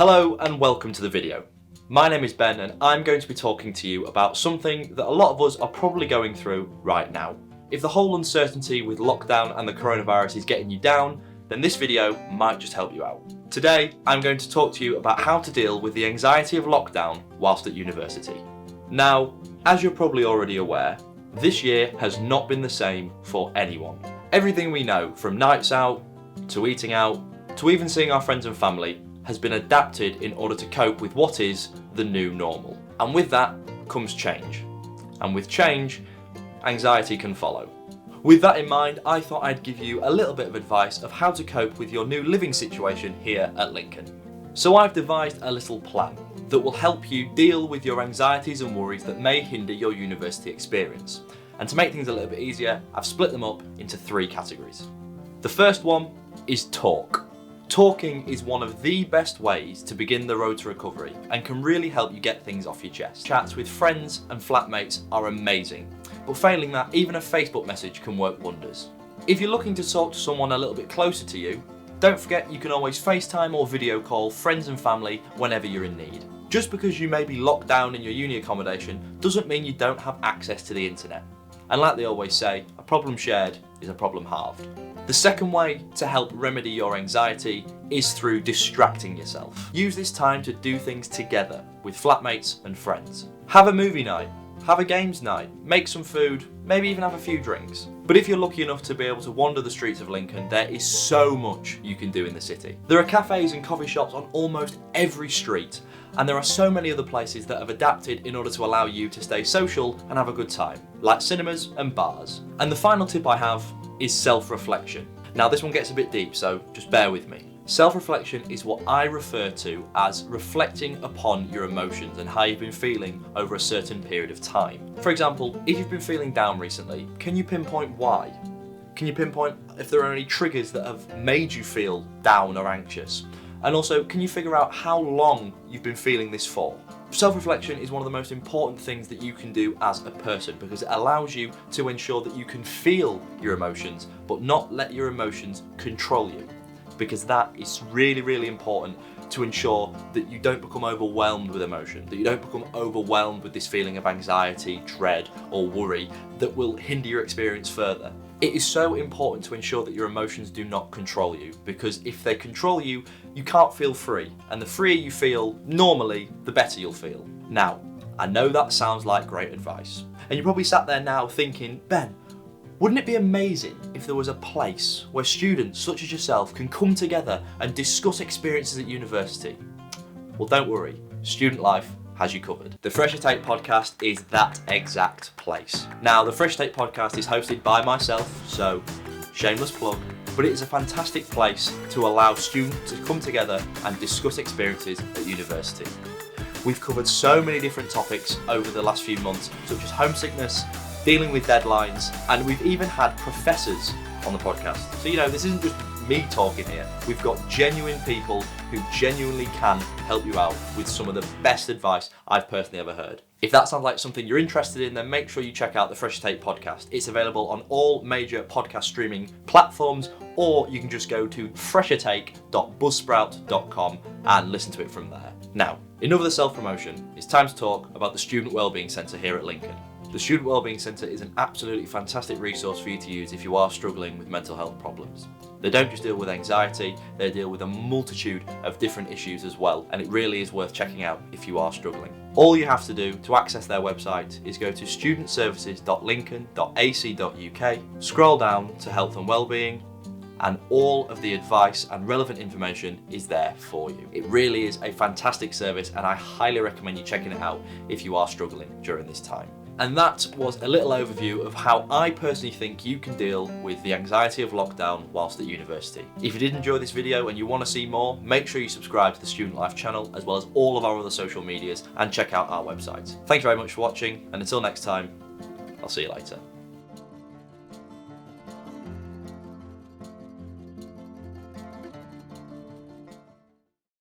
Hello and welcome to the video. My name is Ben and I'm going to be talking to you about something that a lot of us are probably going through right now. If the whole uncertainty with lockdown and the coronavirus is getting you down, then this video might just help you out. Today, I'm going to talk to you about how to deal with the anxiety of lockdown whilst at university. Now, as you're probably already aware, this year has not been the same for anyone. Everything we know, from nights out, to eating out, to even seeing our friends and family, has been adapted in order to cope with what is the new normal. And with that comes change. And with change, anxiety can follow. With that in mind, I thought I'd give you a little bit of advice of how to cope with your new living situation here at Lincoln. So I've devised a little plan that will help you deal with your anxieties and worries that may hinder your university experience. And to make things a little bit easier, I've split them up into 3 categories. The first one is talk. Talking is one of the best ways to begin the road to recovery and can really help you get things off your chest. Chats with friends and flatmates are amazing, but failing that, even a Facebook message can work wonders. If you're looking to talk to someone a little bit closer to you, don't forget you can always FaceTime or video call friends and family whenever you're in need. Just because you may be locked down in your uni accommodation doesn't mean you don't have access to the internet. And like they always say, a problem shared is a problem halved. The second way to help remedy your anxiety is through distracting yourself. Use this time to do things together with flatmates and friends. Have a movie night, have a games night, make some food, maybe even have a few drinks. But if you're lucky enough to be able to wander the streets of Lincoln, there is so much you can do in the city. There are cafes and coffee shops on almost every street, and there are so many other places that have adapted in order to allow you to stay social and have a good time, like cinemas and bars. And the final tip I have is self-reflection. Now this one gets a bit deep, so just bear with me. Self-reflection is what I refer to as reflecting upon your emotions and how you've been feeling over a certain period of time. For example, if you've been feeling down recently, can you pinpoint why? Can you pinpoint if there are any triggers that have made you feel down or anxious? And also, can you figure out how long you've been feeling this for? Self-reflection is one of the most important things that you can do as a person because it allows you to ensure that you can feel your emotions but not let your emotions control you, because that is really, really important to ensure that you don't become overwhelmed with emotion, that you don't become overwhelmed with this feeling of anxiety, dread or worry that will hinder your experience further. It is so important to ensure that your emotions do not control you, because if they control you, you can't feel free, and the freer you feel normally, the better you'll feel. Now, I know that sounds like great advice, and you're probably sat there now thinking, Ben, wouldn't it be amazing if there was a place where students such as yourself can come together and discuss experiences at university? Well, don't worry, Student Life has you covered. The Fresher Take podcast is that exact place. Now, the Fresher Take podcast is hosted by myself, so shameless plug, but it is a fantastic place to allow students to come together and discuss experiences at university. We've covered so many different topics over the last few months, such as homesickness, dealing with deadlines, and we've even had professors on the podcast. So, this isn't just me talking here. We've got genuine people who genuinely can help you out with some of the best advice I've personally ever heard. If that sounds like something you're interested in, then make sure you check out the Fresh Take podcast. It's available on all major podcast streaming platforms, or you can just go to freshertake.buzzsprout.com and listen to it from there. Now, enough of the self-promotion. It's time to talk about the Student Wellbeing Centre here at Lincoln. The Student Wellbeing Centre is an absolutely fantastic resource for you to use if you are struggling with mental health problems. They don't just deal with anxiety, they deal with a multitude of different issues as well, and it really is worth checking out if you are struggling. All you have to do to access their website is go to studentservices.lincoln.ac.uk, scroll down to health and wellbeing, and all of the advice and relevant information is there for you. It really is a fantastic service, and I highly recommend you checking it out if you are struggling during this time. And that was a little overview of how I personally think you can deal with the anxiety of lockdown whilst at university. If you did enjoy this video and you want to see more, make sure you subscribe to the Student Life channel as well as all of our other social medias and check out our website. Thank you very much for watching, and until next time, I'll see you later.